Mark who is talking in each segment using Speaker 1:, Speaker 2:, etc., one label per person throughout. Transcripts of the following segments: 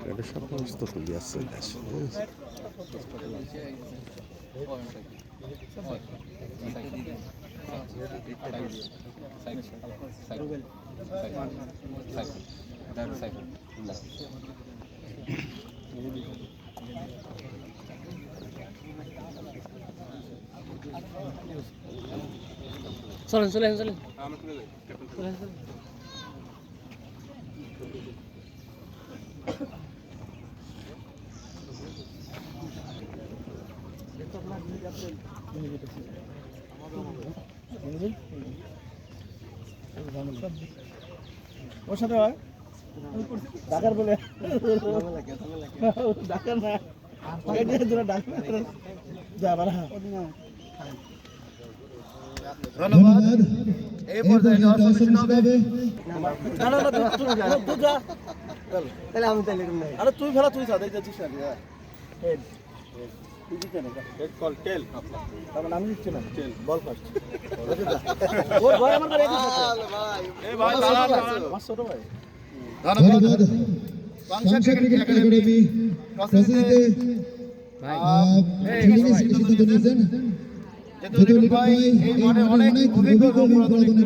Speaker 1: এটা সমস্ত তুলি আছে দেশে
Speaker 2: চলেন চলেন চলেন
Speaker 3: ওর সাথে হয় ডাকার বলে ডাকার না যাবার
Speaker 4: ধন্যবাদ। এই পর্যায়ে
Speaker 3: আরে তুই ফেলা তুই সাথে যাচ্ছিস না আমি দিচ্ছি না বল ফার্স্ট ছোট ভাই
Speaker 4: ধন্যবাদ। সংসদ ক্রিকেট একাডেমি প্রসেসিতে সিদ্ধান্ত নিয়েছেন যেহেতু লিটন ভাই এই মাঠে অনেক অভিজ্ঞ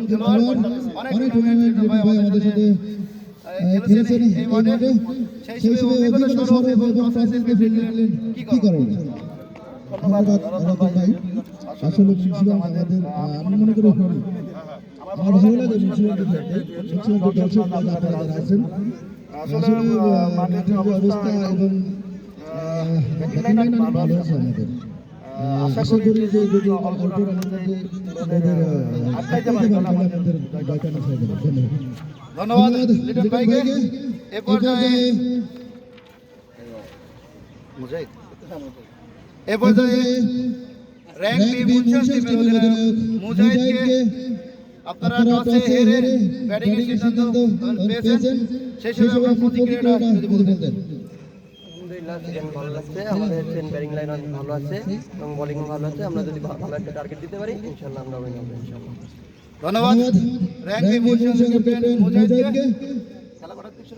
Speaker 4: খেলোয়াড় অনেক টুর্নামেন্ট ভাই আমাদের সাথে খেলেছেন এই মাঠে সেই হিসেবে অভিজ্ঞতা সৌরভ এবং প্রসেসকে ফিরলেন কি করবেন? ধন্যবাদ ভাই। আসলে প্রিন্সিপাল আমাদের আমি মনে করি আমার ভালো লাগে প্রিন্সিপালকে দেখতে প্রিন্সিপাল দর্শক আপনারা আছেন আসলে মাঠের যে অবস্থা এবং ব্যাটিং লাইন ভালো আছে আমাদের আশা করি যে যদি অল্পের মধ্যে ওদের আটকাইতে পারে আমাদের জয়টা হয়ে যাবে। ধন্যবাদ লিটন ভাইকে। এ পর্যায়ে র্যাঙ্ক বি মুনশিয়ান টিমের অধিনায়ক মুজাহিদকে আপনারা টসে হেরে ব্যাটিং এর সিদ্ধান্ত পেয়েছেন সেই হিসেবে আপনার প্রতিক্রিয়াটা যদি বলতেন।
Speaker 2: আলহামদুলিল্লাহ ভালো লাগছে, আমাদের ব্যাটিং লাইন অনেক ভালো আছে এবং বোলিং ভালো আছে। আমরা যদি ভালো একটা টার্গেট দিতে পারি ইনশাআল্লাহ আমরা উইন হবে ইনশাআল্লাহ।
Speaker 4: ধন্যবাদ র্যাঙ্ক বি মুনশিয়ান ক্যাপ্টেন মুজাহিদকে। খেলা করার কিছু